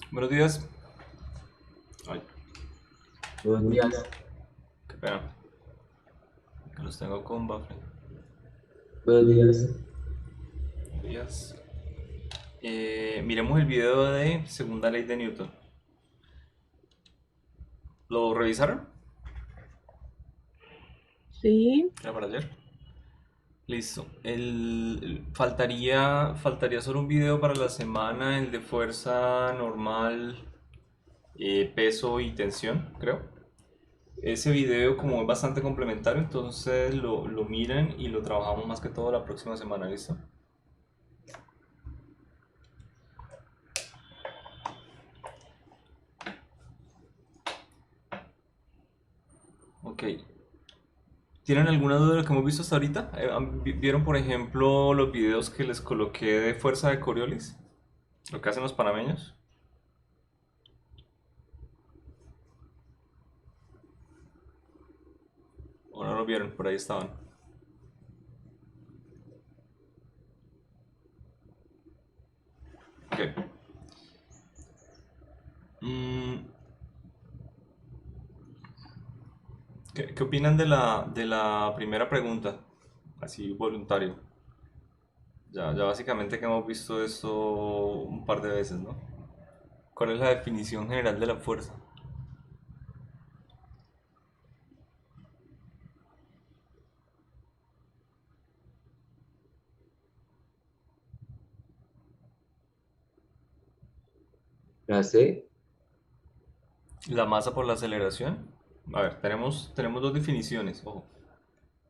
Buenos días. Ay, Buenos días, qué pena, que los tengo con Bafle. buenos días. Buenos días. Miremos el video de segunda ley de Newton. ¿Lo revisaron? Sí, ¿Era para ayer? Listo. Faltaría solo un video para la semana, el de fuerza normal, peso y tensión, creo. Ese video, como es bastante complementario, entonces lo miran y lo trabajamos más que todo la próxima semana, ¿listo? Ok. ¿Tienen alguna duda de lo que hemos visto hasta ahorita? ¿Vieron, por ejemplo, los videos que les coloqué de fuerza de Coriolis? Lo que hacen los panameños. ¿O no lo vieron? Por ahí estaban. Ok. Mm, ¿qué opinan de la primera pregunta? Así voluntario. Ya básicamente que hemos visto esto un par de veces, ¿no? ¿Cuál es la definición general de la fuerza? La C, La masa por la aceleración. A ver, tenemos dos definiciones, ojo.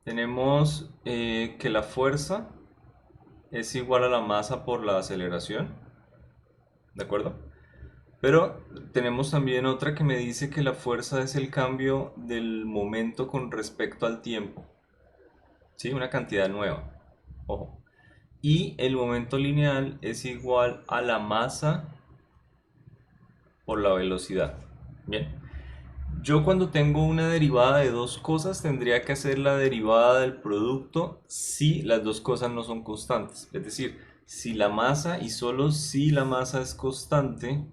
Tenemos que la fuerza es igual a la masa por la aceleración, ¿de acuerdo? Pero tenemos también otra que me dice que la fuerza es el cambio del momento con respecto al tiempo, ¿sí? Una cantidad nueva, ojo. Y el momento lineal es igual a la masa por la velocidad. Bien, yo cuando tengo una derivada de dos cosas tendría que hacer la derivada del producto si las dos cosas no son constantes. Es decir, si la masa y solo si la masa es constante,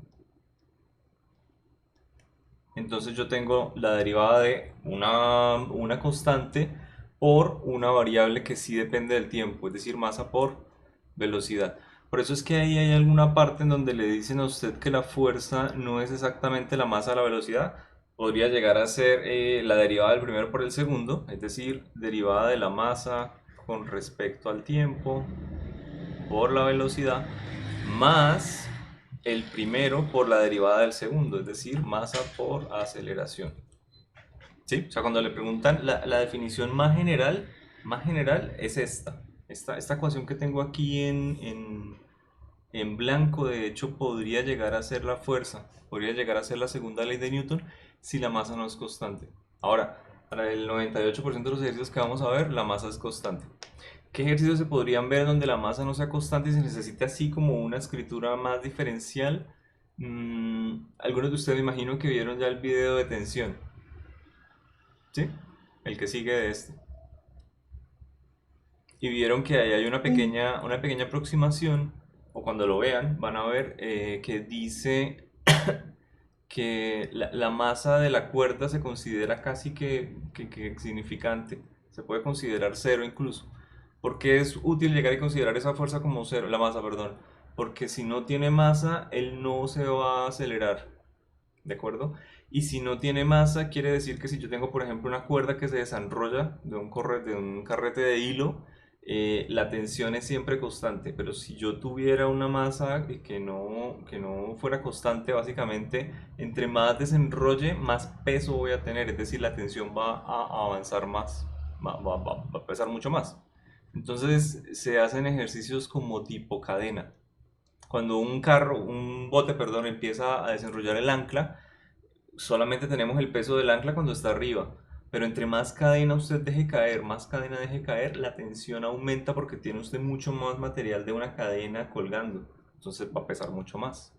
entonces yo tengo la derivada de una constante por una variable que sí depende del tiempo, es decir, masa por velocidad. Por eso es que ahí hay alguna parte en donde le dicen a usted que la fuerza no es exactamente la masa a la velocidad. Podría llegar a ser la derivada del primero por el segundo, es decir, derivada de la masa con respecto al tiempo por la velocidad, más el primero por la derivada del segundo, es decir, masa por aceleración. ¿Sí? O sea, cuando le preguntan la definición más general es esta ecuación que tengo aquí en blanco, de hecho, podría llegar a ser la fuerza, podría llegar a ser la segunda ley de Newton si la masa no es constante. Ahora, para el 98% de los ejercicios que vamos a ver, la masa es constante. ¿Qué ejercicios se podrían ver donde la masa no sea constante y se necesita así como una escritura más diferencial? Algunos de ustedes me imagino que vieron ya el video de tensión, ¿sí? El que sigue de este. Y vieron que ahí hay una pequeña aproximación, o cuando lo vean van a ver que dice que la masa de la cuerda se considera casi que insignificante, se puede considerar cero incluso. ¿Por qué es útil llegar y considerar esa fuerza como cero, la masa, perdón? Porque si no tiene masa, él no se va a acelerar, ¿de acuerdo? Y si no tiene masa, quiere decir que si yo tengo, por ejemplo, una cuerda que se desenrolla de un carrete de hilo, la tensión es siempre constante. Pero si yo tuviera una masa que no fuera constante, básicamente, entre más desenrolle, más peso voy a tener. Es decir, la tensión va a avanzar más, va a pesar mucho más. Entonces se hacen ejercicios como tipo cadena. Cuando un bote, perdón, empieza a desenrollar el ancla, solamente tenemos el peso del ancla cuando está arriba. Pero entre más cadena usted deje caer, más cadena deje caer, la tensión aumenta porque tiene usted mucho más material de una cadena colgando. Entonces va a pesar mucho más.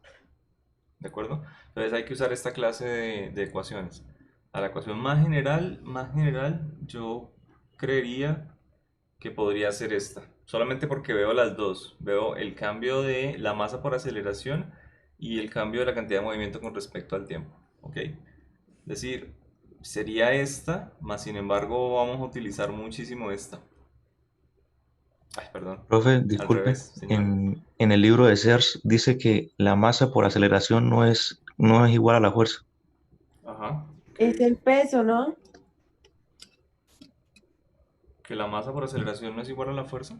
¿De acuerdo? Entonces hay que usar esta clase de ecuaciones. A la ecuación más general, yo creería que podría ser esta. Solamente porque veo las dos. Veo el cambio de la masa por aceleración y el cambio de la cantidad de movimiento con respecto al tiempo. ¿Ok? Es decir, sería esta, más sin embargo vamos a utilizar muchísimo esta. Ay, perdón. Profe, Al disculpe, revés, señor. en el libro de Search dice que la masa por aceleración no es igual a la fuerza. Ajá. Es el peso, ¿no? Que la masa por aceleración no es igual a la fuerza.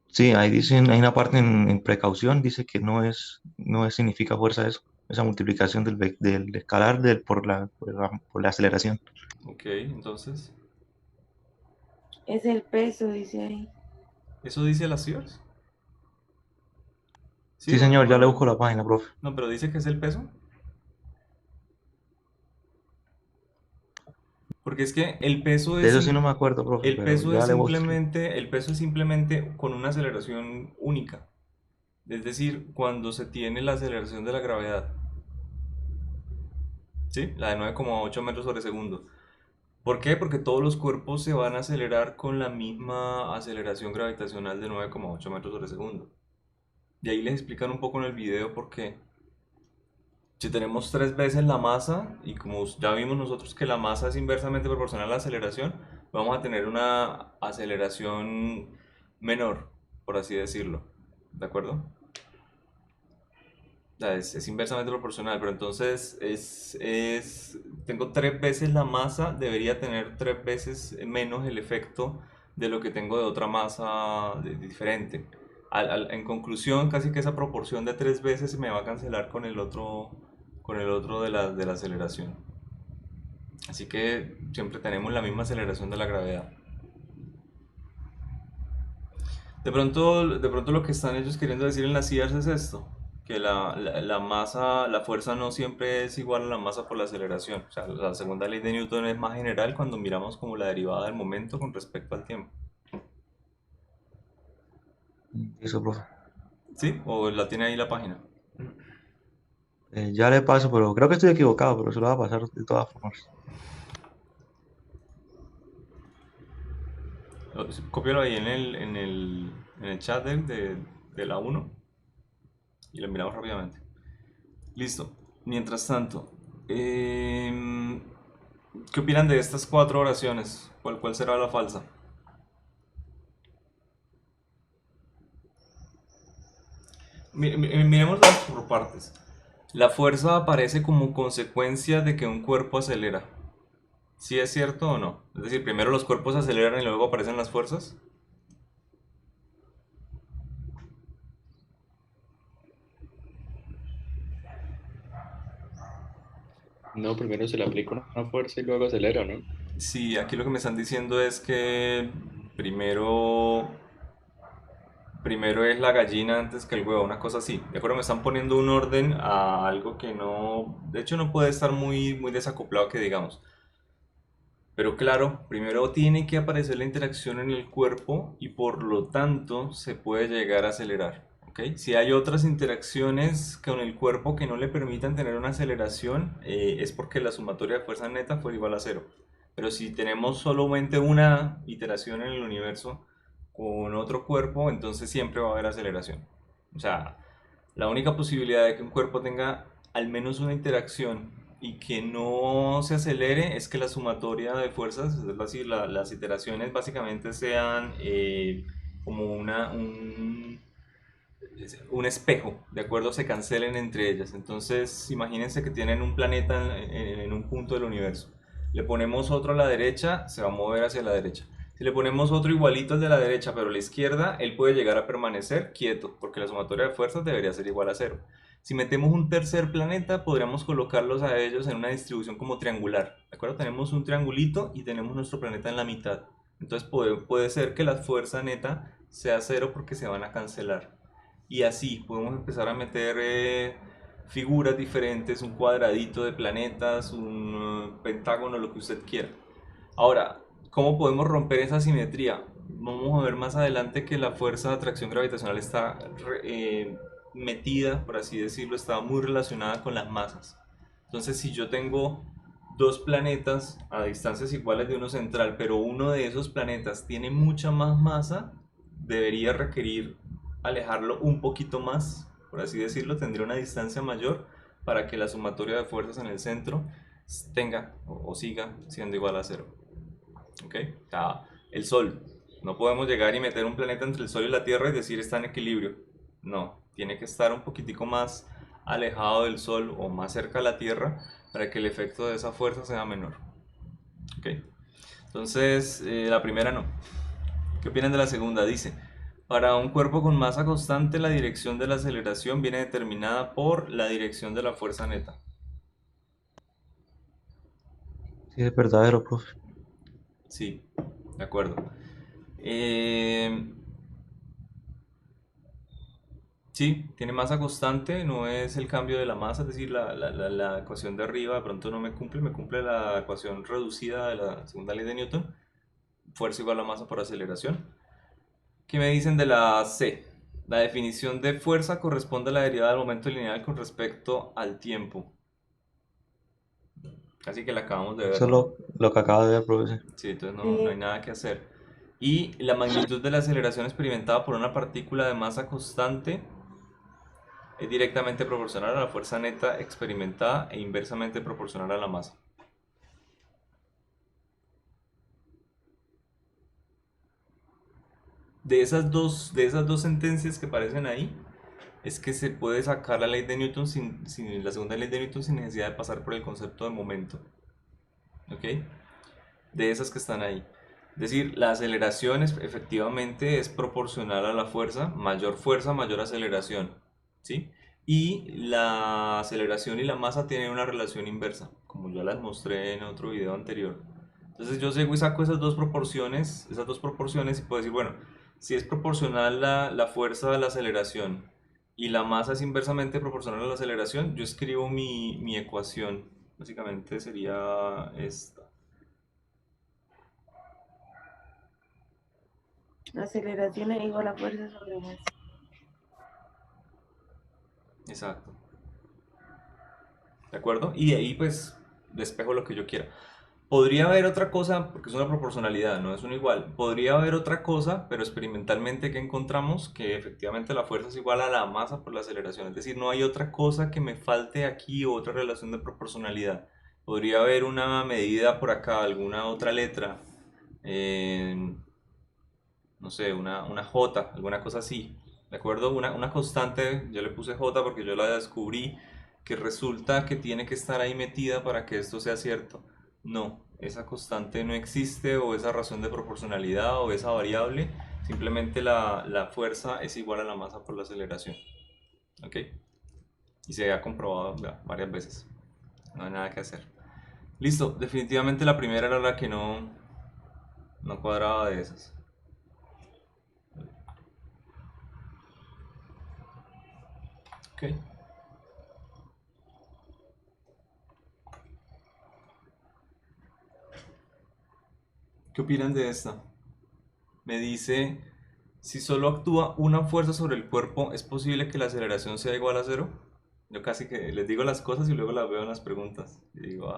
Sí, ahí dicen, hay una parte en precaución, dice que no es significa fuerza eso, esa multiplicación del escalar por la aceleración. Ok, entonces, Es el peso, dice ahí. ¿eso dice la Sears? ¿Sí Sí, señor, o ya le no? busco la página, profe. No, pero dice que es el peso. Porque es que el peso De es, eso sí no me acuerdo, profe, pero ya le busco. el peso es simplemente con una aceleración única. Es decir, cuando se tiene la aceleración de la gravedad. ¿Sí? La de 9,8 metros sobre segundo. ¿Por qué? Porque todos los cuerpos se van a acelerar con la misma aceleración gravitacional de 9,8 metros sobre segundo. Y ahí les explican un poco en el video por qué. Si tenemos tres veces la masa, y como ya vimos nosotros que la masa es inversamente proporcional a la aceleración, vamos a tener una aceleración menor, por así decirlo. ¿De acuerdo? O sea, es inversamente proporcional, pero entonces tengo tres veces la masa, debería tener tres veces menos el efecto de lo que tengo de otra masa diferente. En conclusión, casi que esa proporción de tres veces se me va a cancelar con el otro de la aceleración. Así que siempre tenemos la misma aceleración de la gravedad. De pronto lo que están ellos queriendo decir en las IARS es esto, que la masa, la fuerza no siempre es igual a la masa por la aceleración. O sea, la segunda ley de Newton es más general cuando miramos como la derivada del momento con respecto al tiempo. Eso, profe. ¿Sí? ¿O la tiene ahí la página? Ya le paso, pero creo que estoy equivocado, pero se lo va a pasar de todas formas. Cópialo ahí en el chat de la uno y lo miramos rápidamente. Listo. Mientras tanto, ¿qué opinan de estas cuatro oraciones? ¿Cuál será la falsa? Miremoslas por partes. La fuerza aparece como consecuencia de que un cuerpo acelera. ¿Sí es cierto o no? Es decir, primero los cuerpos aceleran y luego aparecen las fuerzas. No, primero se le aplica una fuerza y luego acelera, ¿no? Sí, aquí lo que me están diciendo es que primero, primero es la gallina antes que el huevo, una cosa así. De acuerdo, me están poniendo un orden a algo que no, de hecho no puede estar muy desacoplado que digamos. Pero claro, primero tiene que aparecer la interacción en el cuerpo y por lo tanto se puede llegar a acelerar. ¿Ok? Si hay otras interacciones con el cuerpo que no le permitan tener una aceleración, es porque la sumatoria de fuerza neta fue igual a cero. Pero si tenemos solamente una iteración en el universo con otro cuerpo, entonces siempre va a haber aceleración. O sea, la única posibilidad de que un cuerpo tenga al menos una interacción y que no se acelere es que la sumatoria de fuerzas, es decir, las iteraciones básicamente sean como un espejo, ¿de acuerdo? Se cancelen entre ellas. Entonces, imagínense que tienen un planeta en un punto del universo. Le ponemos otro a la derecha, se va a mover hacia la derecha. Si le ponemos otro igualito al de la derecha, pero a la izquierda, él puede llegar a permanecer quieto, porque la sumatoria de fuerzas debería ser igual a cero. Si metemos un tercer planeta, podríamos colocarlos a ellos en una distribución como triangular. ¿De acuerdo? Tenemos un triangulito y tenemos nuestro planeta en la mitad. Entonces puede ser que la fuerza neta sea cero porque se van a cancelar. Y así podemos empezar a meter figuras diferentes, un cuadradito de planetas, un pentágono, lo que usted quiera. Ahora, ¿cómo podemos romper esa simetría? Vamos a ver más adelante que la fuerza de atracción gravitacional está metida, por así decirlo, está muy relacionada con las masas. Entonces, si yo tengo dos planetas a distancias iguales de uno central, pero uno de esos planetas tiene mucha más masa, debería requerir alejarlo un poquito más, por así decirlo, tendría una distancia mayor para que la sumatoria de fuerzas en el centro tenga o siga siendo igual a cero. ¿Ok? O sea, el Sol. No podemos llegar y meter un planeta entre el Sol y la Tierra y decir está en equilibrio. No, tiene que estar un poquitico más alejado del Sol o más cerca a la Tierra para que el efecto de esa fuerza sea menor. ¿Ok? Entonces, la primera no. ¿Qué opinan de la segunda? Dice, para un cuerpo con masa constante, la dirección de la aceleración viene determinada por la dirección de la fuerza neta. Sí, es verdadero, profe. Sí, de acuerdo. Eh, sí, tiene masa constante, no es el cambio de la masa, es decir, la ecuación de arriba de pronto no me cumple la ecuación reducida de la segunda ley de Newton, fuerza igual a masa por aceleración. ¿Qué me dicen de la C? La definición de fuerza corresponde a la derivada del momento lineal con respecto al tiempo. Así que la acabamos de ver, Eso es ¿no? lo que acaba de ver, profe. Sí, entonces no hay Sí. nada que hacer. Y la magnitud de la aceleración experimentada por una partícula de masa constante es directamente proporcional a la fuerza neta experimentada e inversamente proporcional a la masa. De esas dos sentencias que aparecen ahí, es que se puede sacar la ley de Newton sin la segunda ley de Newton sin necesidad de pasar por el concepto de momento. ¿Ok? De esas que están ahí. Es decir, la aceleración efectivamente es proporcional a la fuerza, mayor aceleración. ¿Sí? Y la aceleración y la masa tienen una relación inversa, como ya las mostré en otro video anterior. Entonces yo llego y saco esas dos proporciones y puedo decir, bueno, si es proporcional la fuerza a la aceleración y la masa es inversamente proporcional a la aceleración, yo escribo mi ecuación. Básicamente sería esta. Aceleración es igual a fuerza sobre masa. Exacto. ¿De acuerdo? Y de ahí pues despejo lo que yo quiera. Podría haber otra cosa, porque es una proporcionalidad, no es un igual. Podría haber otra cosa, pero experimentalmente que encontramos que efectivamente la fuerza es igual a la masa por la aceleración. Es decir, no hay otra cosa que me falte aquí o otra relación de proporcionalidad. Podría haber una medida por acá, alguna otra letra, no sé, una J, alguna cosa así. ¿De acuerdo? Una constante, yo le puse J porque yo la descubrí, que resulta que tiene que estar ahí metida para que esto sea cierto. No, esa constante no existe o esa razón de proporcionalidad o esa variable, simplemente la fuerza es igual a la masa por la aceleración. ¿Ok? Y se ha comprobado ya, varias veces. No hay nada que hacer. Listo, definitivamente la primera era la que no cuadraba de esas. Ok. ¿Qué opinan de esta? Me dice, si solo actúa una fuerza sobre el cuerpo, ¿es posible que la aceleración sea igual a cero? Yo casi que les digo las cosas y luego las veo en las preguntas. Y digo,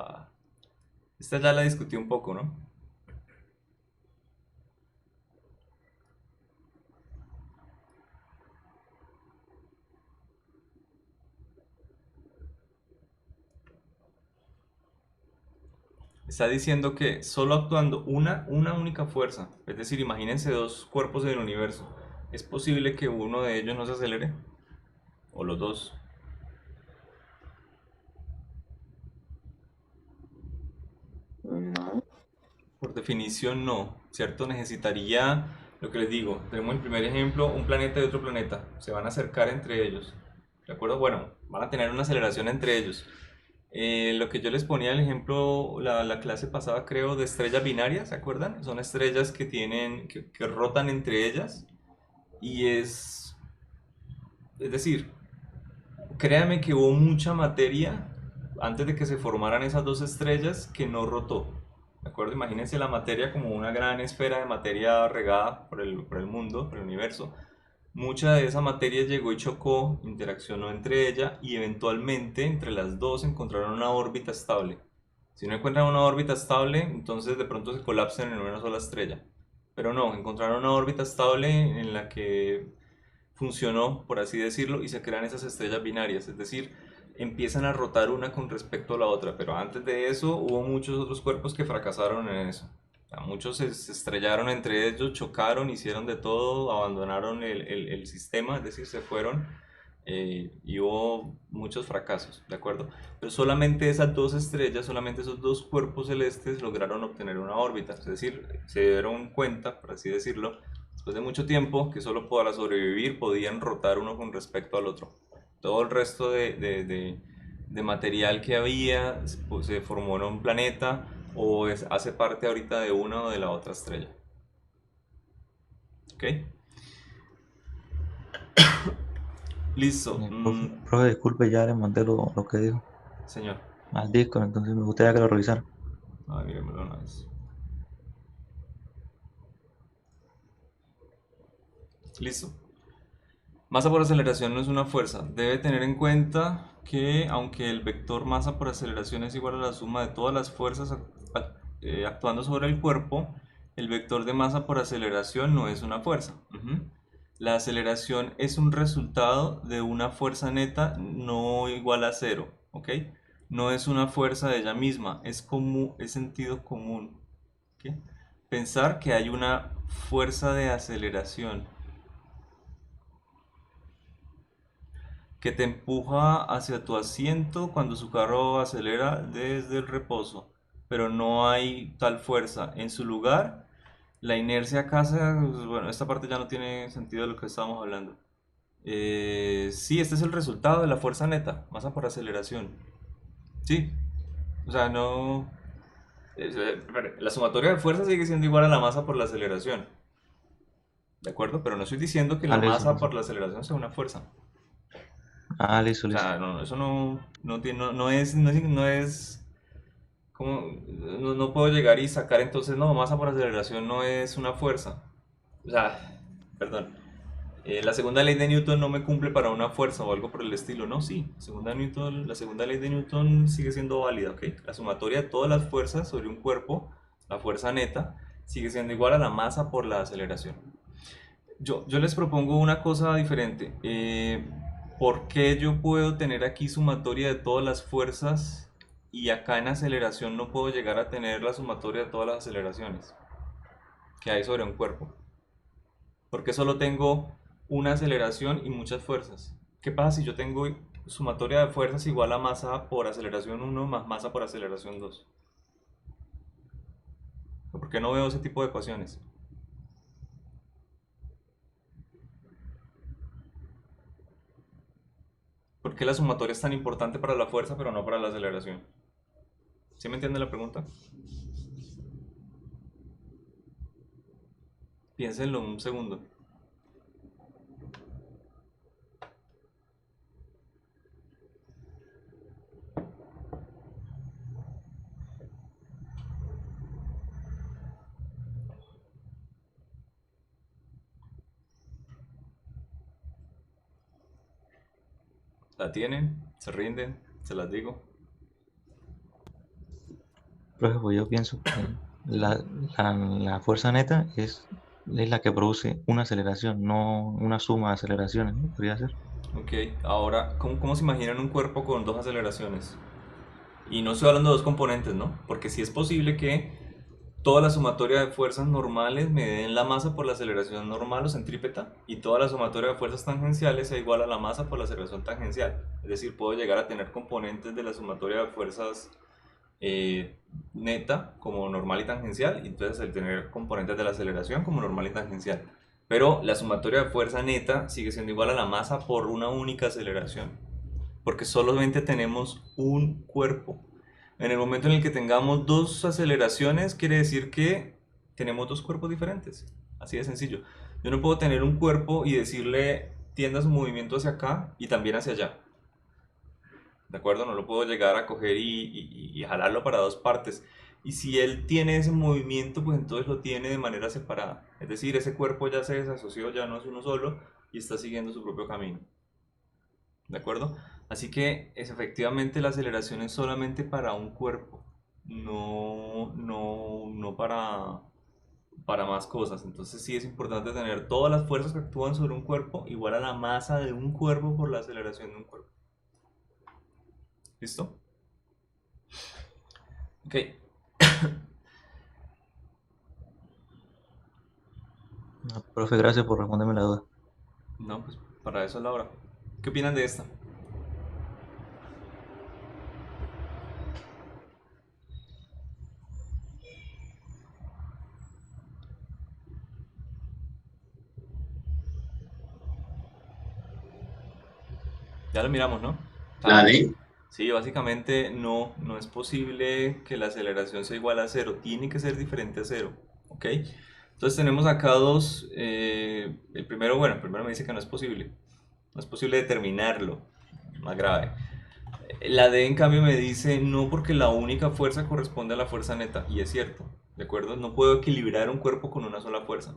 esta ya la discutí un poco, ¿no? Está diciendo que solo actuando una única fuerza, es decir, imagínense dos cuerpos en el universo, ¿es posible que uno de ellos no se acelere? ¿O los dos? No. Por definición no, ¿cierto? Necesitaría, lo que les digo, tenemos el primer ejemplo, un planeta y otro planeta, se van a acercar entre ellos, ¿de acuerdo? Bueno, van a tener una aceleración entre ellos. Lo que yo les ponía el ejemplo la clase pasada, creo, de estrellas binarias, ¿se acuerdan? Son estrellas que rotan entre ellas y es decir, créanme que hubo mucha materia antes de que se formaran esas dos estrellas que no rotó. ¿De acuerdo? Imagínense la materia como una gran esfera de materia regada por el mundo, por el universo. Mucha de esa materia llegó y chocó, interaccionó entre ella y eventualmente entre las dos encontraron una órbita estable. Si no encuentran una órbita estable, entonces de pronto se colapsan en una sola estrella. Pero no, encontraron una órbita estable en la que funcionó, por así decirlo, y se crean esas estrellas binarias, es decir, empiezan a rotar una con respecto a la otra, pero antes de eso hubo muchos otros cuerpos que fracasaron en eso. O sea, muchos se estrellaron entre ellos, chocaron, hicieron de todo, abandonaron el sistema, es decir, se fueron y hubo muchos fracasos, ¿de acuerdo? Pero solamente esas dos estrellas, solamente esos dos cuerpos celestes lograron obtener una órbita, es decir, se dieron cuenta, por así decirlo, después de mucho tiempo, que solo para sobrevivir podían rotar uno con respecto al otro. Todo el resto de material que había pues, se formó en un planeta o hace parte ahorita de una o de la otra estrella. ¿Ok? Listo. Profe, disculpe, ya le mandé lo que dijo Señor. al disco, entonces me gustaría que lo revisara. A ver, míremelo una vez. Listo. Masa por aceleración no es una fuerza. Debe tener en cuenta que aunque el vector masa por aceleración es igual a la suma de todas las fuerzas actuando sobre el cuerpo, el vector de masa por aceleración no es una fuerza. La aceleración es un resultado de una fuerza neta no igual a cero, ¿ok? No es una fuerza de ella misma, es sentido común, ¿ok? Pensar que hay una fuerza de aceleración que te empuja hacia tu asiento cuando su carro acelera desde el reposo, pero no hay tal fuerza. En su lugar, la inercia casa, bueno, esta parte ya no tiene sentido de lo que estábamos hablando. Sí, este es el resultado de la fuerza neta, masa por aceleración. Sí, o sea, no... la sumatoria de fuerzas sigue siendo igual a la masa por la aceleración, ¿de acuerdo? Pero no estoy diciendo que la Listo, masa listo. por la aceleración sea una fuerza. Listo, O listo. sea, no, eso no tiene, no es como, no puedo llegar y sacar entonces, no, masa por aceleración no es una fuerza. O sea, perdón, la segunda ley de Newton no me cumple para una fuerza o algo por el estilo. No, sí, la segunda ley de Newton sigue siendo válida, ¿ok? La sumatoria de todas las fuerzas sobre un cuerpo, la fuerza neta, sigue siendo igual a la masa por la aceleración. Yo les propongo una cosa diferente. ¿Por qué yo puedo tener aquí sumatoria de todas las fuerzas y acá en aceleración no puedo llegar a tener la sumatoria de todas las aceleraciones que hay sobre un cuerpo? ¿Por qué solo tengo una aceleración y muchas fuerzas? ¿Qué pasa si yo tengo sumatoria de fuerzas igual a masa por aceleración 1 más masa por aceleración 2? ¿Por qué no veo ese tipo de ecuaciones? ¿Por qué la sumatoria es tan importante para la fuerza pero no para la aceleración? ¿Sí me entiende la pregunta? Piénsenlo un segundo. ¿La tienen? ¿Se rinden? ¿Se las digo? Profe, pues yo pienso que la fuerza neta es la que produce una aceleración, no una suma de aceleraciones, ¿no? Podría ser. Ok, ahora, ¿cómo se imaginan un cuerpo con dos aceleraciones? Y no estoy hablando de dos componentes, ¿no? Porque sí es posible que toda la sumatoria de fuerzas normales me den la masa por la aceleración normal o centrípeta y toda la sumatoria de fuerzas tangenciales sea igual a la masa por la aceleración tangencial. Es decir, puedo llegar a tener componentes de la sumatoria de fuerzas neta como normal y tangencial y entonces al tener componentes de la aceleración como normal y tangencial. Pero la sumatoria de fuerza neta sigue siendo igual a la masa por una única aceleración, porque solamente tenemos un cuerpo. En el momento en el que tengamos dos aceleraciones, quiere decir que tenemos dos cuerpos diferentes. Así de sencillo. Yo no puedo tener un cuerpo y decirle tienda su movimiento hacia acá y también hacia allá. ¿De acuerdo? No lo puedo llegar a coger y jalarlo para dos partes. Y si él tiene ese movimiento, pues entonces lo tiene de manera separada. Es decir, ese cuerpo ya se desasoció, ya no es uno solo y está siguiendo su propio camino. ¿De acuerdo? Así que efectivamente la aceleración es solamente para un cuerpo, no para más cosas. Entonces sí es importante tener todas las fuerzas que actúan sobre un cuerpo igual a la masa de un cuerpo por la aceleración de un cuerpo. ¿Listo? Ok. No, profe, gracias por responderme la duda. No, pues para eso es la hora. ¿Qué opinan de esta? Ya lo miramos, ¿no? La Ah, D. sí, básicamente no es posible que la aceleración sea igual a cero, tiene que ser diferente a cero, ¿ok? Entonces tenemos acá dos, el primero, bueno, el primero me dice que no es posible determinarlo, más grave. La D en cambio me dice no porque la única fuerza corresponde a la fuerza neta, y es cierto, ¿de acuerdo? No puedo equilibrar un cuerpo con una sola fuerza.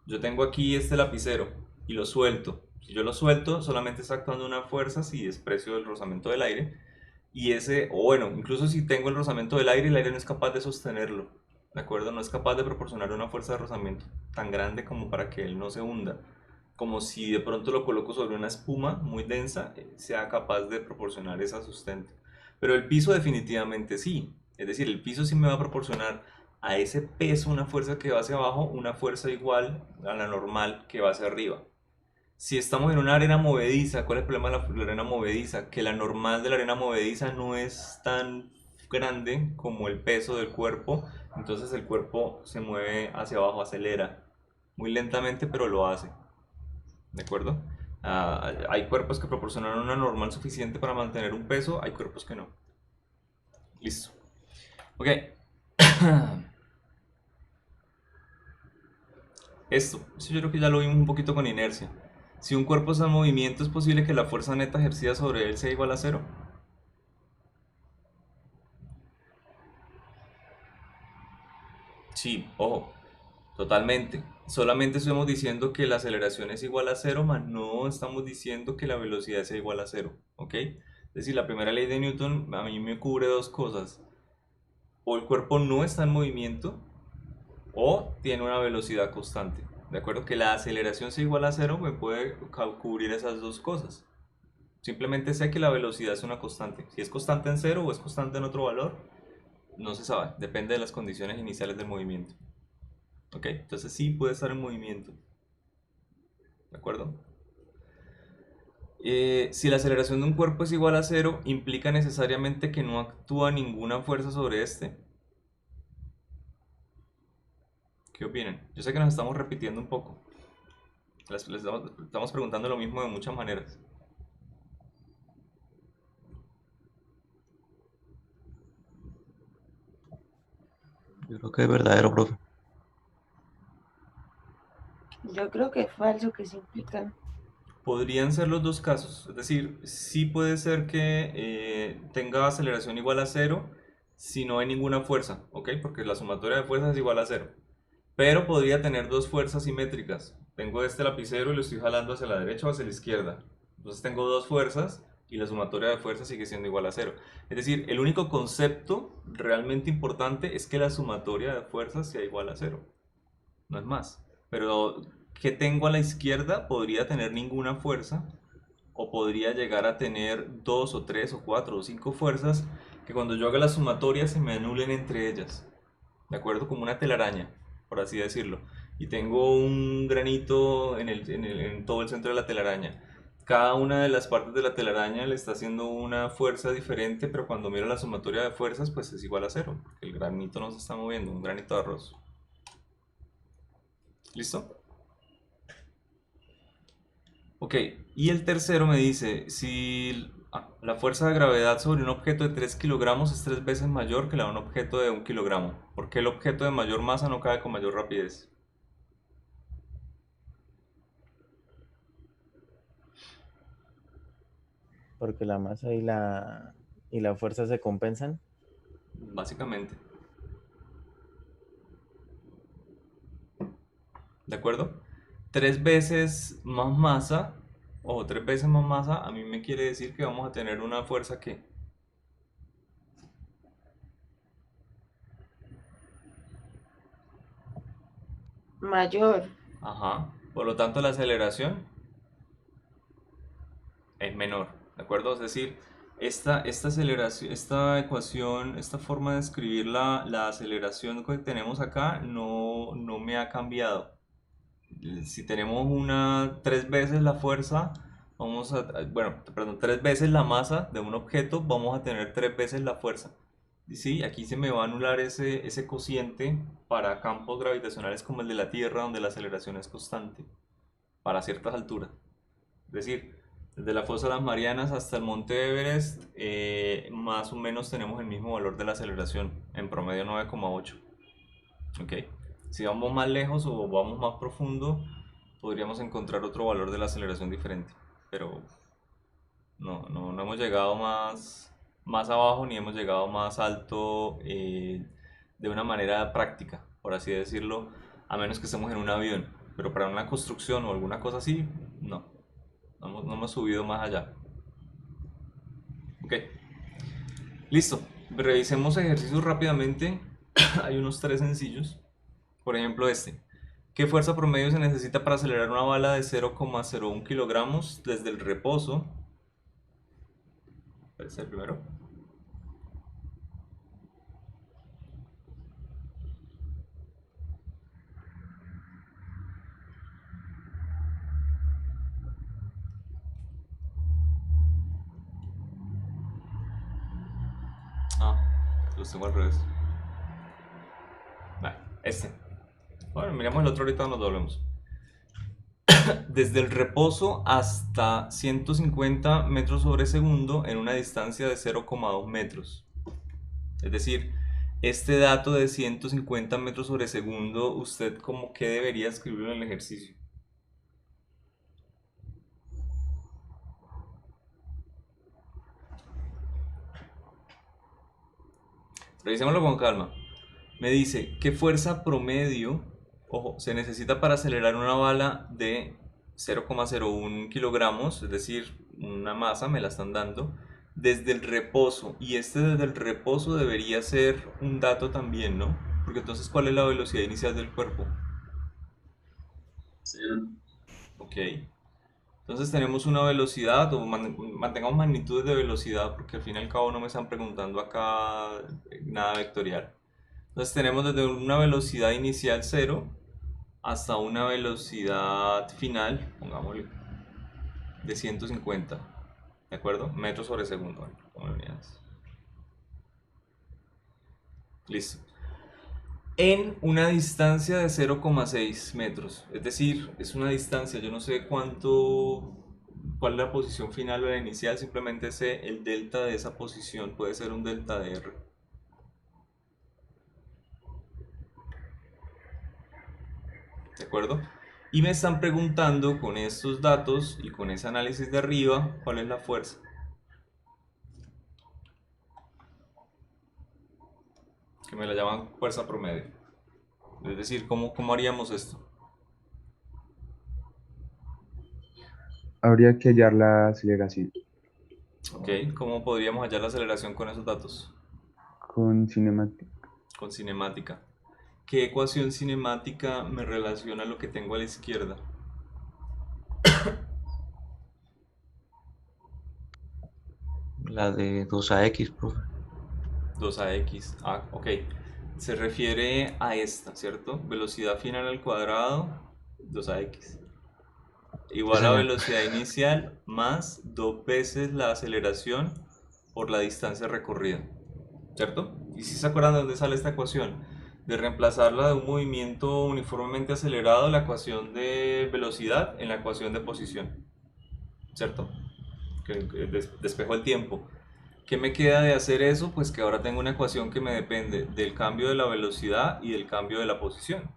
Yo tengo aquí este lapicero y lo suelto. Si yo lo suelto, solamente está actuando una fuerza si desprecio el rozamiento del aire. Y ese, o bueno, incluso si tengo el rozamiento del aire, el aire no es capaz de sostenerlo, ¿de acuerdo? No es capaz de proporcionar una fuerza de rozamiento tan grande como para que él no se hunda. Como si de pronto lo coloco sobre una espuma muy densa, sea capaz de proporcionar esa sustento. Pero el piso definitivamente sí. Es decir, el piso sí me va a proporcionar a ese peso una fuerza que va hacia abajo, una fuerza igual a la normal que va hacia arriba. Si estamos en una arena movediza, ¿cuál es el problema de la arena movediza? Que la normal de la arena movediza no es tan grande como el peso del cuerpo, entonces el cuerpo se mueve hacia abajo, acelera muy lentamente, pero lo hace, ¿de acuerdo? Hay cuerpos que proporcionan una normal suficiente para mantener un peso, hay cuerpos que no. Listo. Ok. Esto yo creo que ya lo vimos un poquito con inercia. Si un cuerpo está en movimiento, ¿es posible que la fuerza neta ejercida sobre él sea igual a cero? Sí, ojo, totalmente. Solamente estamos diciendo que la aceleración es igual a cero, mas no estamos diciendo que la velocidad sea igual a cero, ¿ok? Es decir, la primera ley de Newton a mí me cubre dos cosas. O el cuerpo no está en movimiento, o tiene una velocidad constante. ¿De acuerdo? Que la aceleración sea igual a cero me puede cubrir esas dos cosas. Simplemente sé que la velocidad es una constante. Si es constante en cero o es constante en otro valor, no se sabe. Depende de las condiciones iniciales del movimiento. ¿Ok? Entonces sí puede estar en movimiento. ¿De acuerdo? Si la aceleración de un cuerpo es igual a cero, implica necesariamente que no actúa ninguna fuerza sobre este. ¿Qué opinan? Yo sé que nos estamos repitiendo un poco. Estamos preguntando lo mismo de muchas maneras. Yo creo que es verdadero, profe. Yo creo que es falso que se implican. Podrían ser los dos casos, es decir, sí puede ser que tenga aceleración igual a cero si no hay ninguna fuerza, ¿ok? Porque la sumatoria de fuerzas es igual a cero. Pero podría tener dos fuerzas simétricas. Tengo este lapicero y lo estoy jalando hacia la derecha o hacia la izquierda. Entonces tengo dos fuerzas y la sumatoria de fuerzas sigue siendo igual a cero. Es decir, el único concepto realmente importante es que la sumatoria de fuerzas sea igual a cero, no es más. Pero que tengo a la izquierda podría tener ninguna fuerza o podría llegar a tener dos o tres o cuatro o cinco fuerzas que cuando yo haga la sumatoria se me anulen entre ellas, ¿de acuerdo? Como una telaraña, por así decirlo. Y tengo un granito en todo el centro de la telaraña. Cada una de las partes de la telaraña le está haciendo una fuerza diferente, pero cuando miro la sumatoria de fuerzas, pues es igual a cero, porque el granito no se está moviendo, un granito de arroz. ¿Listo? Ok, y el tercero me dice, si la fuerza de gravedad sobre un objeto de 3 kilogramos es 3 veces mayor que la de un objeto de 1 kilogramo, ¿por qué el objeto de mayor masa no cae con mayor rapidez? Porque la masa y la fuerza se compensan. Básicamente, ¿de acuerdo? 3 veces más masa, o 3 veces más masa, a mí me quiere decir que vamos a tener una fuerza que mayor. Ajá. Por lo tanto, la aceleración es menor, ¿de acuerdo? Es decir, esta aceleración, esta ecuación, esta forma de escribir la aceleración que tenemos acá no me ha cambiado. Si tenemos tres veces la fuerza, bueno, perdón, tres veces la masa de un objeto, vamos a tener tres veces la fuerza. Y sí, aquí se me va a anular ese cociente para campos gravitacionales como el de la Tierra, donde la aceleración es constante para ciertas alturas. Es decir, desde la fosa de las Marianas hasta el monte Everest, más o menos tenemos el mismo valor de la aceleración, en promedio 9,8. ¿Ok? Si vamos más lejos o vamos más profundo, podríamos encontrar otro valor de la aceleración diferente. Pero no hemos llegado más abajo ni hemos llegado más alto de una manera práctica, por así decirlo, a menos que estemos en un avión. Pero para una construcción o alguna cosa así, no hemos subido más allá. Ok, listo. Revisemos ejercicios rápidamente. Hay unos tres sencillos. Por ejemplo, este. ¿Qué fuerza promedio se necesita para acelerar una bala de 0,01 kilogramos desde el reposo? ¿Puede ser primero? Ah, los tengo al revés. Vale, este. Bueno, miramos el otro ahorita nos doblemos. Desde el reposo hasta 150 metros sobre segundo en una distancia de 0,2 metros. Es decir, este dato de 150 metros sobre segundo, ¿usted como que debería escribirlo en el ejercicio? Revisémoslo con calma. Me dice, ¿qué fuerza promedio, ojo, se necesita para acelerar una bala de 0,01 kilogramos, es decir, una masa, me la están dando, desde el reposo? Y este desde el reposo debería ser un dato también, ¿no? Porque entonces, ¿cuál es la velocidad inicial del cuerpo? Cero. Ok. Entonces tenemos una velocidad, o mantengamos magnitudes de velocidad, porque al fin y al cabo no me están preguntando acá nada vectorial. Entonces tenemos desde una velocidad inicial cero hasta una velocidad final, pongámosle, de 150, ¿de acuerdo? Metros sobre segundo, bueno, como unidades. Listo. En una distancia de 0,6 metros, es decir, es una distancia, yo no sé cuál es la posición final o la inicial, simplemente sé el delta de esa posición, puede ser un delta de R, ¿de acuerdo? Y me están preguntando con estos datos y con ese análisis de arriba, ¿cuál es la fuerza? Que me la llaman fuerza promedio. Es decir, ¿cómo haríamos esto? Habría que hallar la aceleración ¿Ok? ¿Cómo podríamos hallar la aceleración con esos datos? con cinemática. Con cinemática. ¿Qué ecuación cinemática me relaciona lo que tengo a la izquierda? La de 2ax, profe. 2ax. Ah, ok. Se refiere a esta, ¿cierto? Velocidad final al cuadrado, 2ax. Sí, Igual a señor. velocidad inicial más dos veces la aceleración por la distancia recorrida, ¿cierto? Y si se acuerdan de dónde sale esta ecuación, de reemplazarla de un movimiento uniformemente acelerado, la ecuación de velocidad en la ecuación de posición, ¿cierto? Que despejo el tiempo. ¿Qué me queda de hacer eso? Pues que ahora tengo una ecuación que me depende del cambio de la velocidad y del cambio de la posición.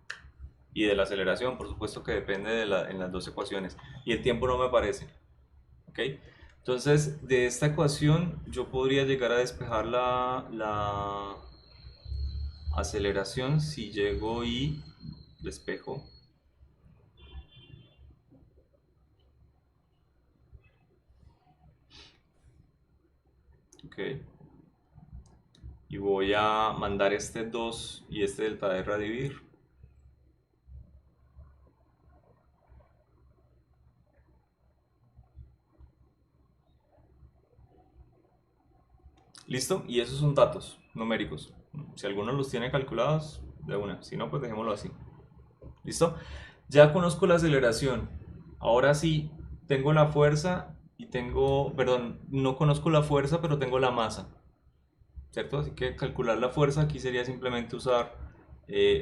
Y de la aceleración, por supuesto que depende en las dos ecuaciones. Y el tiempo no me aparece. ¿Ok? Entonces, de esta ecuación yo podría llegar a despejar la aceleración si llego y despejo. ¿Ok? Y voy a mandar este 2 y este delta R a dividir. ¿Listo? Y esos son datos numéricos. Si alguno los tiene calculados, de una. Si no, pues dejémoslo así. ¿Listo? Ya conozco la aceleración. Ahora sí, tengo la fuerza y tengo, perdón, no conozco la fuerza, pero tengo la masa. ¿Cierto? Así que calcular la fuerza aquí sería simplemente usar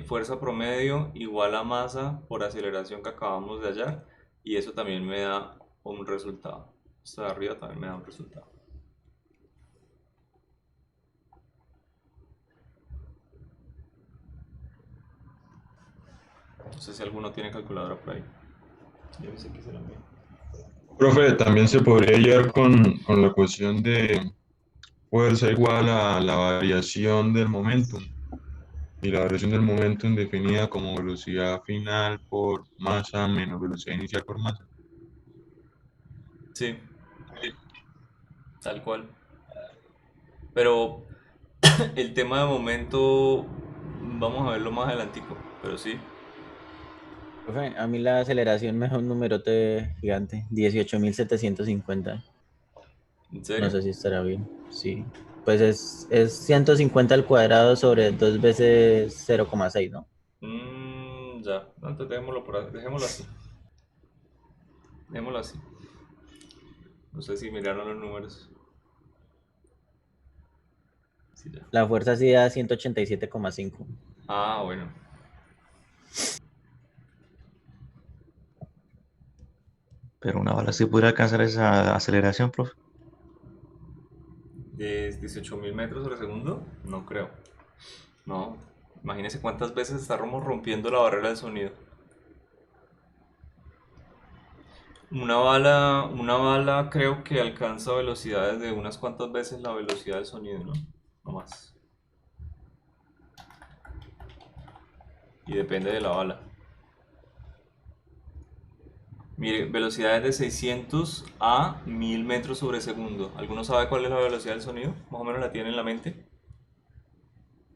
fuerza promedio igual a masa por aceleración que acabamos de hallar. Y eso también me da un resultado. Esto de arriba también me da un resultado. No sé si alguno tiene calculadora por ahí. Yo pensé que se la mía. Profe, también se podría llegar con la ecuación de fuerza igual a la variación del momentum. Y la variación del momentum definida como velocidad final por masa menos velocidad inicial por masa. Sí, tal cual. Pero el tema de momento, vamos a verlo más adelantico. Pero sí, Profe, a mí la aceleración me da un numerote gigante, 18.750. ¿en No serio? sé si estará bien. Sí. Pues es 150 al cuadrado sobre 2 veces 0,6, ¿no? Ya. No, entonces dejémoslo por ahí. Dejémoslo así. Dejémoslo así. No sé si miraron los números. Sí, ya. La fuerza sí da 187,5. Ah, bueno. Pero una bala sí pudiera alcanzar esa aceleración, profe. ¿De 18.000 metros sobre segundo? No creo. No. Imagínese cuántas veces estamos rompiendo la barrera del sonido. Una bala creo que alcanza velocidades de unas cuantas veces la velocidad del sonido, ¿no? No más. Y depende de la bala. Mire, velocidades de 600 a 1000 metros sobre segundo. ¿Alguno sabe cuál es la velocidad del sonido? Más o menos la tiene en la mente.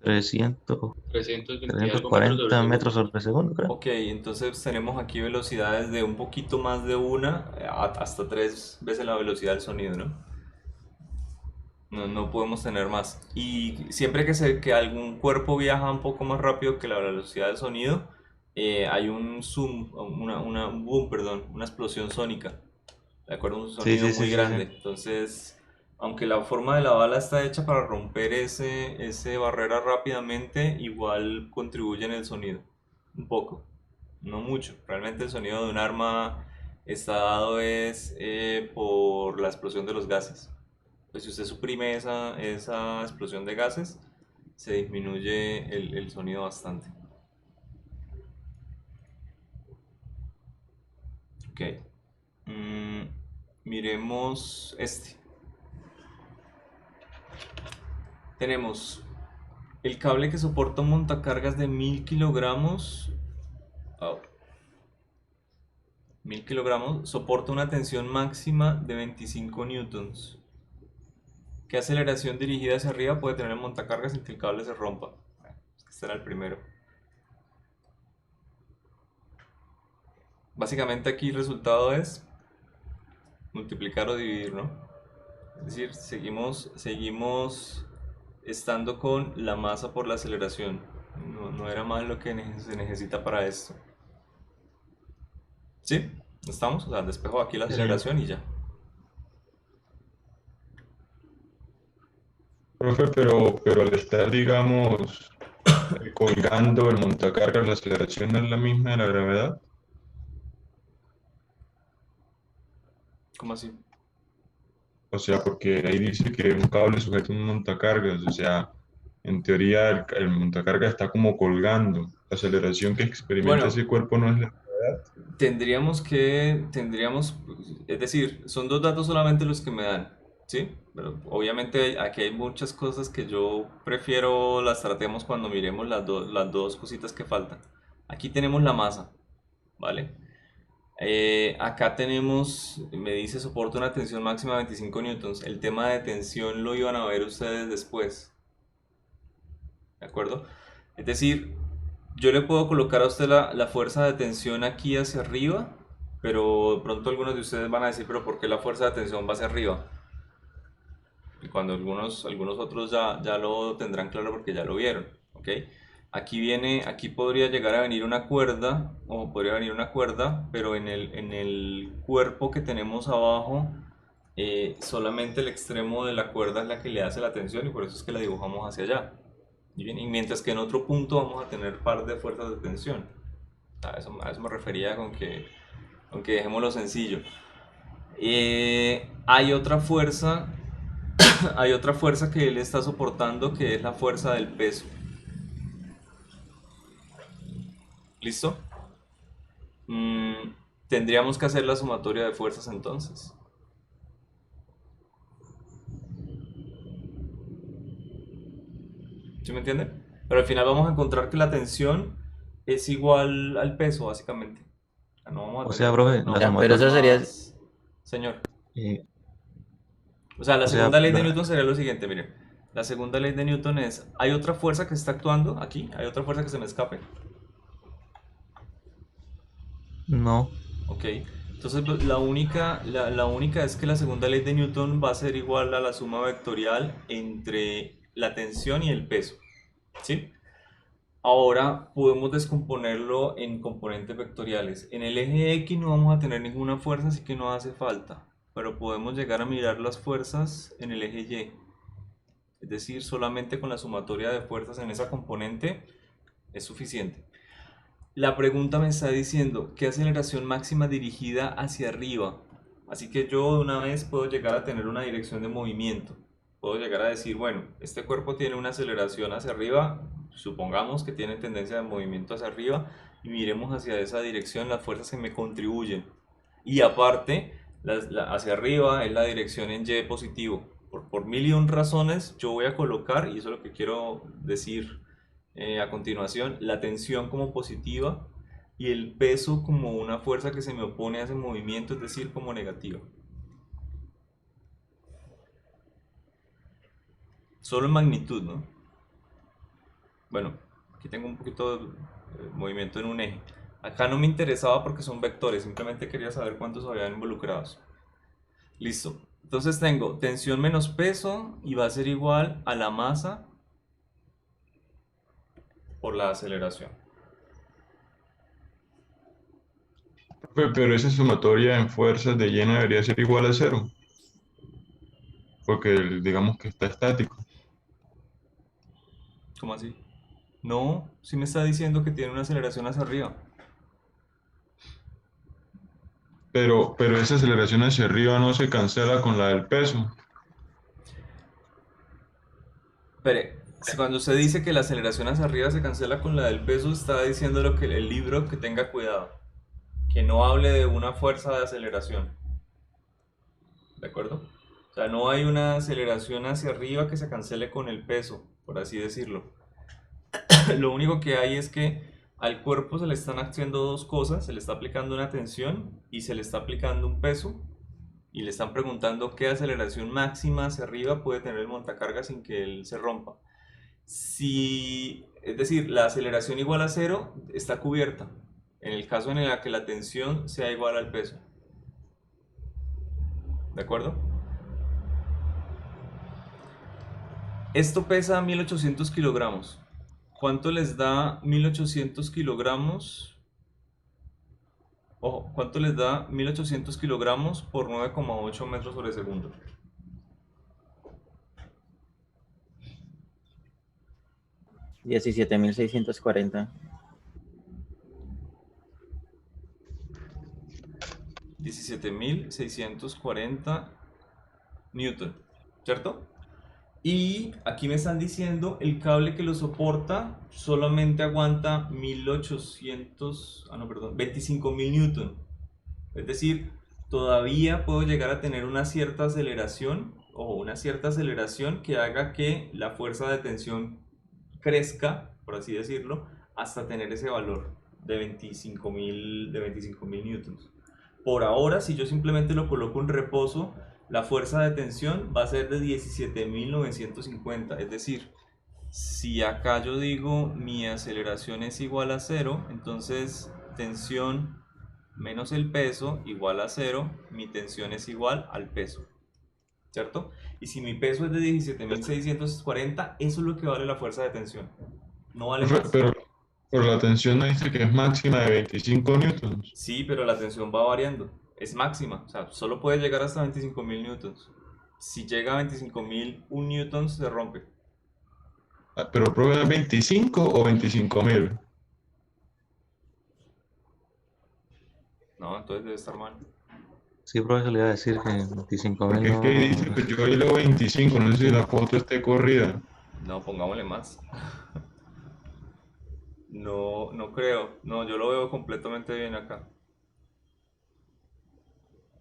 300, 320 y algo metros sobre 340 metros segundo. sobre segundo, creo. Ok, entonces tenemos aquí velocidades de un poquito más de una hasta 3 veces la velocidad del sonido, ¿no? No podemos tener más. Y siempre que algún cuerpo viaja un poco más rápido que la velocidad del sonido, hay un zoom, un boom, perdón, una explosión sónica. ¿De acuerdo? Un Sí, sonido sí, sí, muy sí, grande. sí. Entonces, aunque la forma de la bala está hecha para romper ese barrera rápidamente, igual contribuye en el sonido. Un poco, no mucho. Realmente el sonido de un arma está dado por la explosión de los gases. Pues si usted suprime esa explosión de gases, se disminuye el sonido bastante. Ok. Mm, Miremos este. Tenemos el cable que soporta un montacargas de 1000 kilogramos. Oh, 1000 kilogramos soporta una tensión máxima de 25 newtons. ¿Qué aceleración dirigida hacia arriba puede tener el montacargas sin que el cable se rompa? Este era el primero. Básicamente aquí el resultado es multiplicar o dividir, ¿no? Es decir, seguimos estando con la masa por la aceleración. No era más lo que se necesita para esto. ¿Sí? ¿Estamos? O sea, despejo aquí la Sí, señor. aceleración y ya. Profe, pero al estar, digamos, colgando el montacargas, la aceleración no es la misma de la gravedad. ¿Cómo así? O sea, porque ahí dice que un cable sujeta un montacargas, o sea, en teoría el montacargas está como colgando. La aceleración que experimenta Bueno, ese cuerpo no es la... es decir, son dos datos solamente los que me dan, ¿sí? Pero obviamente aquí hay muchas cosas que yo prefiero las tratemos cuando miremos las dos cositas que faltan. Aquí tenemos la masa, ¿vale? Acá tenemos, me dice soporta una tensión máxima de 25 newtons. El tema de tensión lo iban a ver ustedes después, ¿de acuerdo? Es decir, yo le puedo colocar a usted la fuerza de tensión aquí hacia arriba, pero de pronto algunos de ustedes van a decir, pero ¿por qué la fuerza de tensión va hacia arriba? Y cuando algunos otros ya lo tendrán claro porque ya lo vieron, ¿ok? Aquí podría llegar a venir una cuerda, o podría venir una cuerda, pero en el cuerpo que tenemos abajo, solamente el extremo de la cuerda es la que le hace la tensión y por eso es que la dibujamos hacia allá. Y bien, y mientras que en otro punto vamos a tener par de fuerzas de tensión. A eso me refería con que dejémoslo sencillo. Hay otra fuerza, hay otra fuerza que él está soportando, que es la fuerza del peso. ¿Listo? Tendríamos que hacer la sumatoria de fuerzas entonces. ¿Sí me entienden? Pero al final vamos a encontrar que la tensión es igual al peso, básicamente. No vamos a O sea, tener, profe, no la vamos a pero tener eso sería, más. Señor. eh, O sea, la o sea, segunda ley de Newton sería lo siguiente, miren. La segunda ley de Newton es, hay otra fuerza que está actuando aquí, hay otra fuerza que se me escape. no. Ok, entonces pues, la única es que la segunda ley de Newton va a ser igual a la suma vectorial entre la tensión y el peso, ¿sí? Ahora podemos descomponerlo en componentes vectoriales. En el eje X no vamos a tener ninguna fuerza, así que no hace falta, pero podemos llegar a mirar las fuerzas en el eje Y. Es decir, solamente con la sumatoria de fuerzas en esa componente es suficiente. La pregunta me está diciendo qué aceleración máxima dirigida hacia arriba. Así que yo de una vez puedo llegar a tener una dirección de movimiento. Puedo llegar a decir, bueno, este cuerpo tiene una aceleración hacia arriba, supongamos que tiene tendencia de movimiento hacia arriba, y miremos hacia esa dirección las fuerzas que me contribuyen. Y aparte, hacia arriba es la dirección en Y positivo. Por mil y un razones yo voy a colocar, y eso es lo que quiero decir a continuación, la tensión como positiva y el peso como una fuerza que se me opone a ese movimiento, es decir, como negativa. Solo en magnitud, ¿no? Bueno, aquí tengo un poquito de movimiento en un eje. Acá no me interesaba porque son vectores, simplemente quería saber cuántos habían involucrados. Listo. Entonces tengo tensión menos peso y va a ser igual a la masa por la aceleración. Pero esa sumatoria en fuerzas de Y debería ser igual a 0, porque digamos que está estático. ¿Cómo así? No, sí me está diciendo que tiene una aceleración hacia arriba. Pero esa aceleración hacia arriba no se cancela con la del peso. Espere, cuando usted dice que la aceleración hacia arriba se cancela con la del peso, está diciendo lo que el libro que tenga cuidado, que no hable de una fuerza de aceleración. ¿De acuerdo? O sea, no hay una aceleración hacia arriba que se cancele con el peso, por así decirlo. Lo único que hay es que al cuerpo se le están haciendo dos cosas, se le está aplicando una tensión y se le está aplicando un peso, y le están preguntando qué aceleración máxima hacia arriba puede tener el montacargas sin que él se rompa. Es decir, la aceleración igual a 0 está cubierta en el caso en el que la tensión sea igual al peso. ¿De acuerdo? Esto pesa 1800 kilogramos. ¿Cuánto les da 1800 kilogramos? Ojo, ¿cuánto les da 1800 kilogramos por 9,8 metros sobre segundo? $17,640. 17.640 Newton, ¿cierto? Y aquí me están diciendo el cable que lo soporta solamente aguanta 25.000 Newton. Es decir, todavía puedo llegar a tener una cierta aceleración que haga que la fuerza de tensión crezca, por así decirlo, hasta tener ese valor de 25.000 newtons. Por ahora, si yo simplemente lo coloco en reposo, la fuerza de tensión va a ser de 17.950. Es decir, si acá yo digo mi aceleración es igual a 0, entonces tensión menos el peso igual a 0, mi tensión es igual al peso. ¿cierto? Y si mi peso es de 17.640, eso es lo que vale la fuerza de tensión. No vale Profe, más. pero la tensión no dice que es máxima de 25 newtons. Sí, pero la tensión va variando. Es máxima, o sea, solo puede llegar hasta 25.000 newtons. Si llega a 25.001 newtons, se rompe. Ah, pero profe, ¿es 25 o 25.000? No, entonces debe estar mal. Sí, profesor, le iba a decir que 25.000 Porque es que ahí dice, no. pues yo ahí leo 25, no sé si la foto esté corrida. No, pongámosle más. No, no creo. No, yo lo veo completamente bien acá.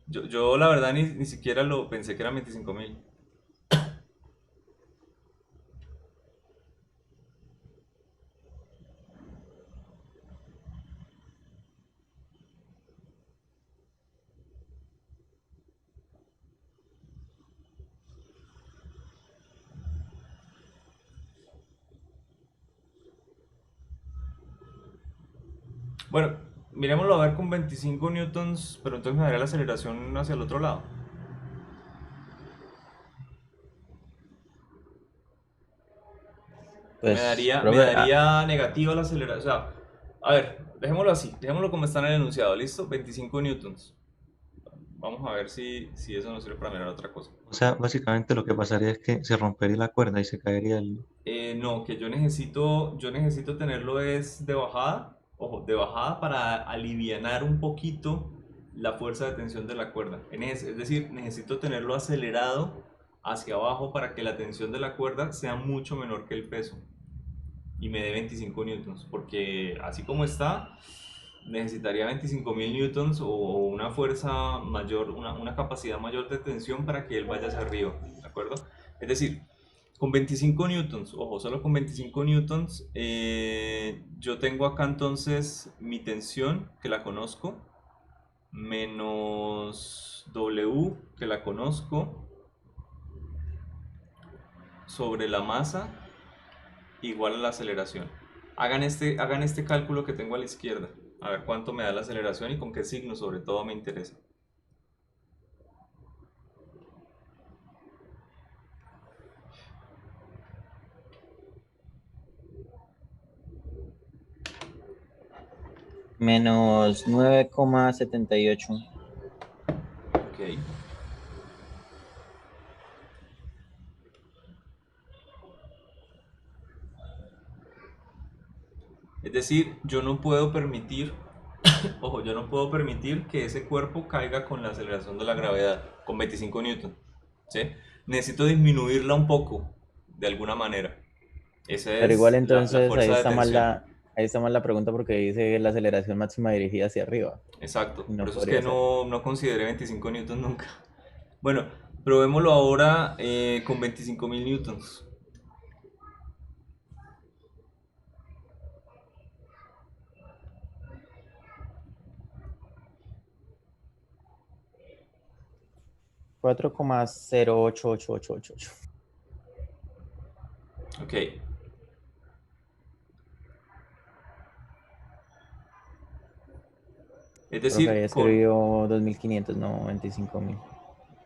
Yo la verdad ni siquiera lo pensé que eran 25.000. Bueno, miremoslo a ver con 25 newtons, pero entonces me daría la aceleración hacia el otro lado. Me Pues, daría, me profe, daría negativa la aceleración. O sea, a ver, dejémoslo así, dejémoslo como está en el enunciado, ¿listo? 25 newtons. Vamos a ver si eso nos sirve para mirar otra cosa. O sea, básicamente lo que pasaría es que se rompería la cuerda y se caería el... No, que yo necesito tenerlo es de bajada, ojo, de bajada para alivianar un poquito la fuerza de tensión de la cuerda. Es decir, necesito tenerlo acelerado hacia abajo para que la tensión de la cuerda sea mucho menor que el peso y me dé 25 newtons, porque así como está, necesitaría 25.000 newtons o una fuerza mayor, una capacidad mayor de tensión para que él vaya hacia arriba, ¿de acuerdo? Es decir, con 25 newtons, ojo, solo con 25 newtons, yo tengo acá entonces mi tensión, que la conozco, menos W, que la conozco, sobre la masa, igual a la aceleración. Hagan este cálculo que tengo a la izquierda, a ver cuánto me da la aceleración y con qué signo sobre todo me interesa. menos 9,78. Ok. Es decir, yo no puedo permitir, ojo, yo no puedo permitir que ese cuerpo caiga con la aceleración de la gravedad, con 25 newtons, ¿sí? Necesito disminuirla un poco, de alguna manera. Esa Pero igual es la entonces fuerza de tensión. ahí está mal la pregunta porque dice la aceleración máxima dirigida hacia arriba. Exacto, por No eso es que podría ser. no consideré 25 newtons nunca. Bueno, probémoslo ahora con 25.000 newtons. Cuatro coma cero ocho ocho ocho ocho ocho. Ok. Es Profe, ahí decir, escribió 2.500, no 25.000.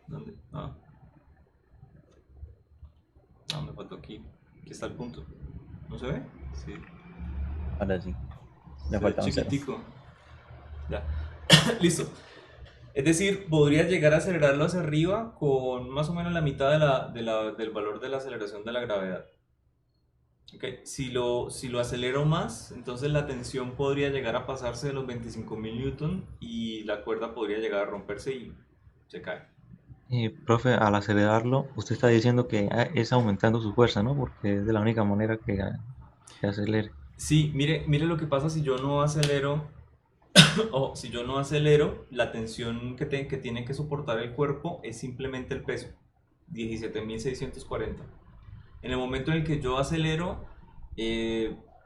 ¿Dónde? Me faltó aquí. Aquí está el punto. ¿No se ve? Sí. Ahora sí. Le Se ve falta un cero. chiquitico. Ya. Listo. Es decir, podría llegar a acelerarlo hacia arriba con más o menos la mitad del valor de la aceleración de la gravedad. Okay. Si lo acelero más, entonces la tensión podría llegar a pasarse de los 25.000 newton y la cuerda podría llegar a romperse y se cae. Y, profe, al acelerarlo, usted está diciendo que es aumentando su fuerza, ¿no? Porque es de la única manera que acelere. Sí, mire lo que pasa si yo no acelero. O si yo no acelero, la tensión que tiene que soportar el cuerpo es simplemente el peso, 17.640. En el momento en el que yo acelero,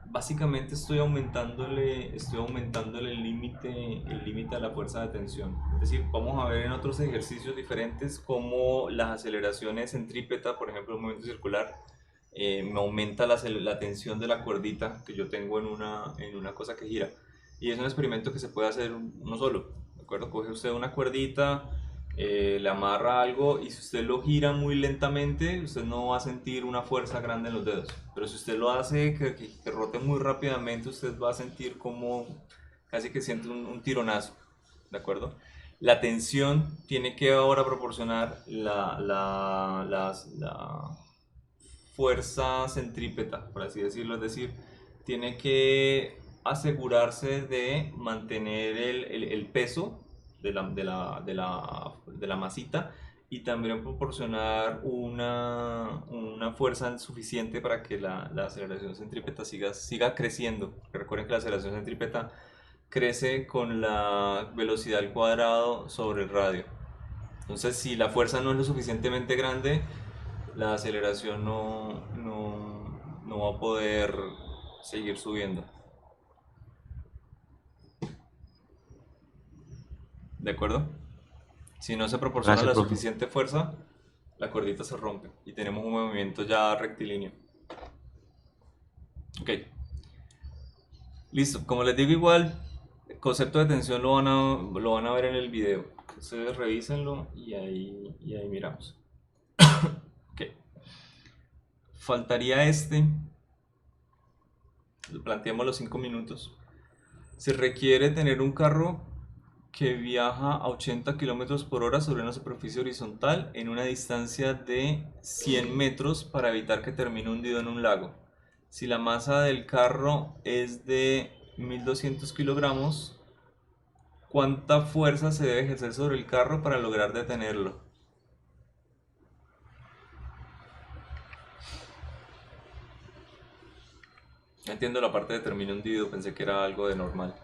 básicamente estoy aumentándole el límite a la fuerza de tensión. Es decir, vamos a ver en otros ejercicios diferentes cómo las aceleraciones centrípeta, por ejemplo, el movimiento circular, me aumenta la tensión de la cuerdita que yo tengo en una cosa que gira. Y es un experimento que se puede hacer uno solo, ¿de acuerdo? Coge usted una cuerdita, le amarra algo y si usted lo gira muy lentamente, usted no va a sentir una fuerza grande en los dedos. Pero si usted lo hace que rote muy rápidamente, usted va a sentir como casi que siente un tironazo, ¿de acuerdo? La tensión tiene que ahora proporcionar la fuerza centrípeta, por así decirlo, es decir, tiene que asegurarse de mantener el peso de la masita y también proporcionar una fuerza suficiente para que la aceleración centrípeta siga creciendo. Recuerden que la aceleración centrípeta crece con la velocidad al cuadrado sobre el radio. Entonces, si la fuerza no es lo suficientemente grande, la aceleración no va a poder seguir subiendo. ¿De acuerdo? Si no se proporciona Gracias, la profe. suficiente fuerza, la cuerdita se rompe y tenemos un movimiento ya rectilíneo. Ok, listo. Como les digo, igual, el concepto de tensión lo van a ver en el video. Ustedes revísenlo y ahí miramos. Ok, faltaría este. Planteemos los 5 minutos. Se requiere tener un carro que viaja a 80 kilómetros por hora sobre una superficie horizontal en una distancia de 100 metros para evitar que termine hundido en un lago. Si la masa del carro es de 1200 kilogramos, ¿cuánta fuerza se debe ejercer sobre el carro para lograr detenerlo? No entiendo la parte de termine hundido, pensé que era algo de normal.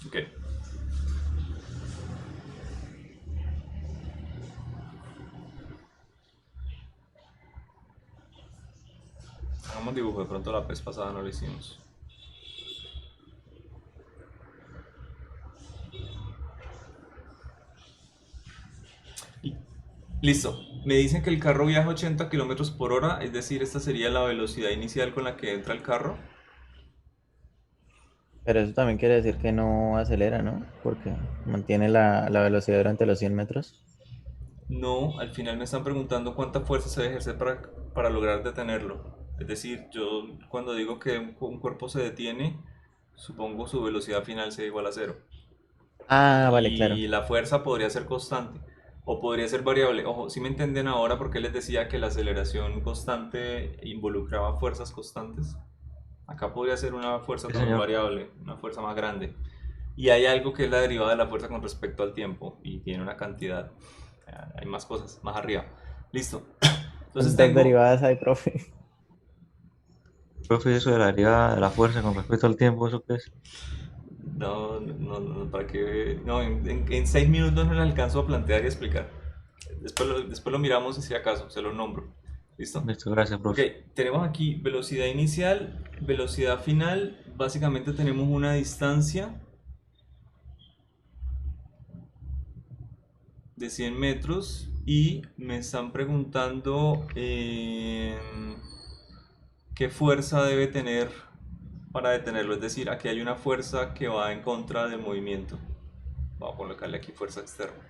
Ok. Hagamos dibujo, de pronto la vez pasada no lo hicimos. Listo. Me dicen que el carro viaja a 80 kilómetros por hora, es decir, esta sería la velocidad inicial con la que entra el carro. Pero eso también quiere decir que no acelera, ¿no? Porque mantiene la velocidad durante los 100 metros. No, al final me están preguntando cuánta fuerza se debe ejercer para lograr detenerlo. Es decir, yo cuando digo que un cuerpo se detiene, supongo su velocidad final sea igual a cero. Ah, vale, claro. Y la fuerza podría ser constante o podría ser variable. Ojo, si me entienden ahora por qué les decía que la aceleración constante involucraba fuerzas constantes. Acá podría ser una fuerza Sí, también señor. variable, una fuerza más grande. Y hay algo que es la derivada de la fuerza con respecto al tiempo y tiene una cantidad. Hay más cosas más arriba. Listo. Entonces ¿Cuántas tengo. derivadas hay, profe? Profe, eso de la derivada de la fuerza con respecto al tiempo, ¿eso qué es? No, para que. No, en 6 minutos no le alcanzo a plantear y explicar. Después lo miramos y si acaso, se lo nombro. ¿Listo? Listo, gracias, Ok, profe. tenemos aquí velocidad inicial, velocidad final. Básicamente tenemos una distancia de 100 metros y me están preguntando qué fuerza debe tener para detenerlo. Es decir, aquí hay una fuerza que va en contra del movimiento. Vamos a colocarle aquí fuerza externa.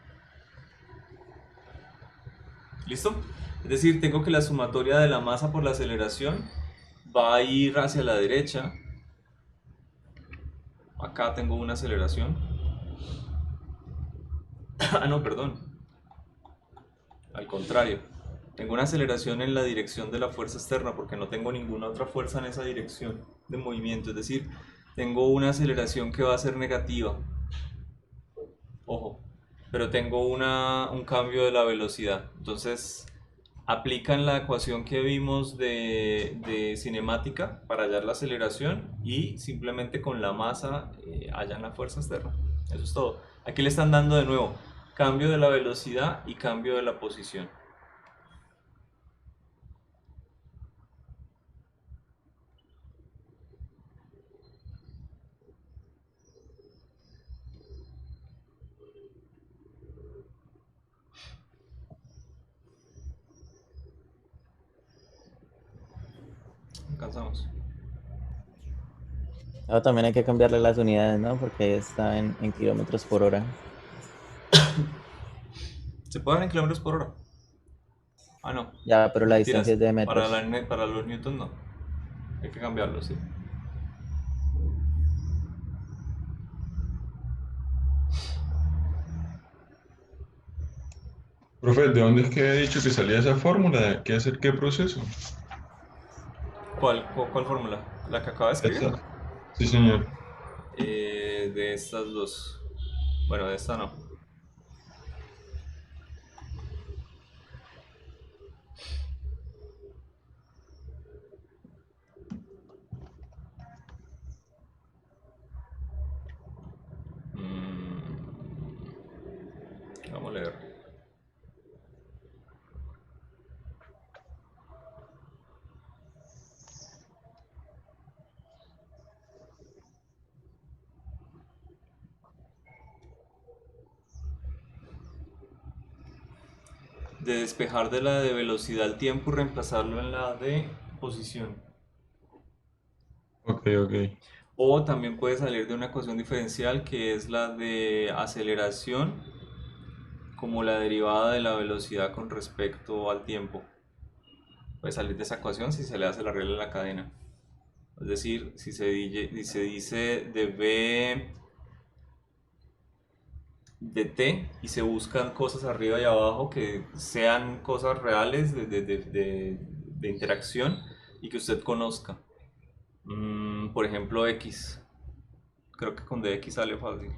¿Listo? Es decir, tengo que la sumatoria de la masa por la aceleración va a ir hacia la derecha. Acá tengo una aceleración. Ah, no, perdón. Al contrario. Tengo una aceleración en la dirección de la fuerza externa porque no tengo ninguna otra fuerza en esa dirección de movimiento. Es decir, tengo una aceleración que va a ser negativa. Ojo. Pero tengo un cambio de la velocidad. Entonces, aplican la ecuación que vimos de cinemática para hallar la aceleración y simplemente con la masa hallan la fuerza externa. Eso es todo. Aquí le están dando de nuevo cambio de la velocidad y cambio de la posición. Alcanzamos. También hay que cambiarle las unidades, ¿no? Porque ahí está en kilómetros por hora. ¿Se puede dar en kilómetros por hora? Ah, no. Ya, pero la Mentiras. distancia es de metros. Para los newtons no. Hay que cambiarlo, sí. Profe, ¿de dónde es que he dicho que salía esa fórmula? ¿De qué hacer qué proceso? ¿Cuál fórmula? ¿La que acaba de escribir? Esa. Sí, señor. De estas dos. Bueno, de esta no. Vamos a leer. De despejar de la de velocidad al tiempo y reemplazarlo en la de posición. Ok, ok. O también puede salir de una ecuación diferencial que es la de aceleración como la derivada de la velocidad con respecto al tiempo. Puede salir de esa ecuación si se le hace la regla de la cadena. Es decir, si se dice de v de t y se buscan cosas arriba y abajo que sean cosas reales de interacción y que usted conozca. Por ejemplo, x. Creo que con dx sale fácil.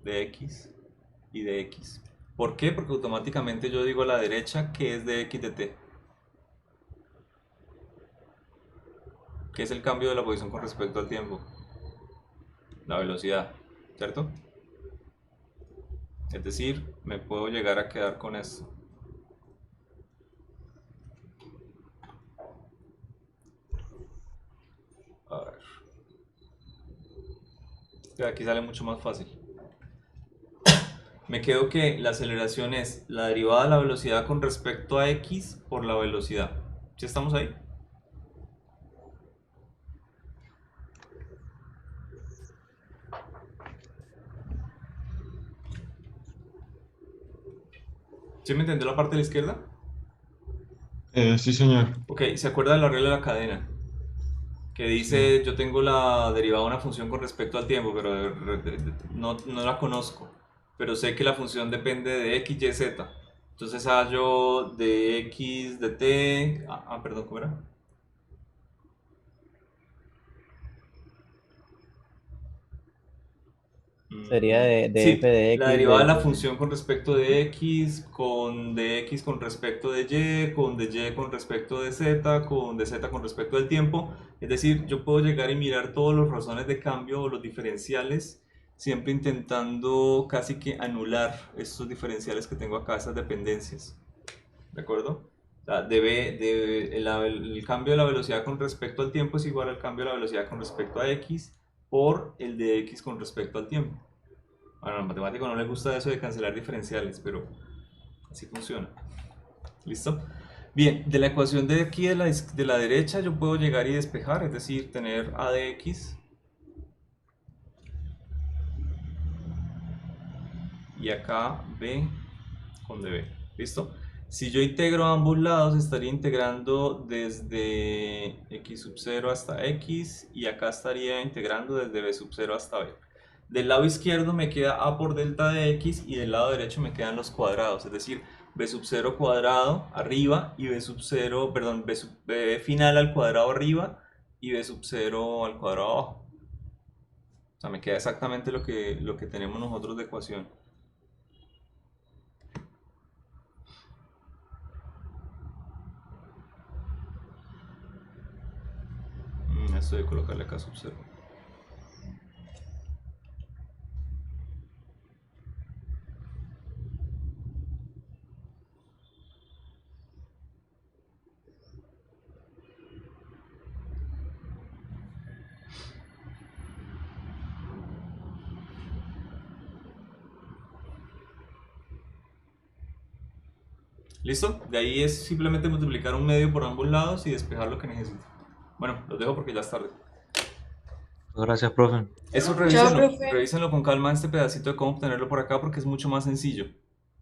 Dx y dx. ¿Por qué? Porque automáticamente yo digo a la derecha que es dx de t. ¿Qué es el cambio de la posición con respecto al tiempo? La velocidad, ¿cierto? Es decir, me puedo llegar a quedar con esto. A ver. Aquí sale mucho más fácil. Me quedo que la aceleración es la derivada de la velocidad con respecto a x por la velocidad. ¿Sí estamos ahí? ¿Sí me entendió la parte de la izquierda? Sí, señor. Ok, ¿se acuerda de la regla de la cadena? Que dice, yo tengo la derivada de una función con respecto al tiempo, pero no la conozco. Pero sé que la función depende de x, y, z. Entonces hallo de x de t... perdón, ¿cómo era? Sería de Sí, f de la x derivada de la del... función con respecto de x, con dx con respecto de y, con dy con respecto de z, con dz con respecto del tiempo. Es decir, yo puedo llegar y mirar todos los razones de cambio o los diferenciales, siempre intentando casi que anular estos diferenciales que tengo acá, estas dependencias. ¿De acuerdo? O sea, el cambio de la velocidad con respecto al tiempo es igual al cambio de la velocidad con respecto a x por el de x con respecto al tiempo. Bueno, al matemático no le gusta eso de cancelar diferenciales, pero así funciona. ¿Listo? Bien, de la ecuación de aquí de la derecha yo puedo llegar y despejar, es decir, tener a de x y acá b con db. ¿Listo? Si yo integro a ambos lados, estaría integrando desde x sub 0 hasta x y acá estaría integrando desde b sub 0 hasta b. Del lado izquierdo me queda a por delta de x y del lado derecho me quedan los cuadrados, es decir, b sub 0 cuadrado arriba y b sub 0, perdón, b final al cuadrado arriba y b sub 0 al cuadrado abajo. O sea, me queda exactamente lo que tenemos nosotros de ecuación. Esto de colocarle acá sub 0. ¿Listo? De ahí es simplemente multiplicar un medio por ambos lados y despejar lo que necesito. Bueno, los dejo porque ya es tarde. Gracias, profe. Eso Chao, revísenlo, profe. revísenlo con calma este pedacito de cómo obtenerlo por acá porque es mucho más sencillo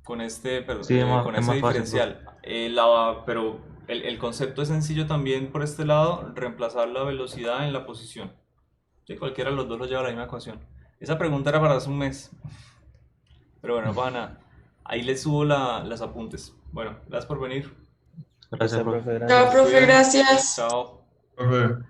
con este, Sí, con es ese más fácil, profe. diferencial. Pero el concepto es sencillo también por este lado, reemplazar la velocidad en la posición. Sí, cualquiera de los dos lo lleva a la misma ecuación. Esa pregunta era para hace un mes, pero bueno, no pasa nada. Ahí les subo las apuntes. Bueno, gracias por venir. Gracias, profe. profe, Chao, gracias. profe, Cuiden. gracias. Chao. Profe.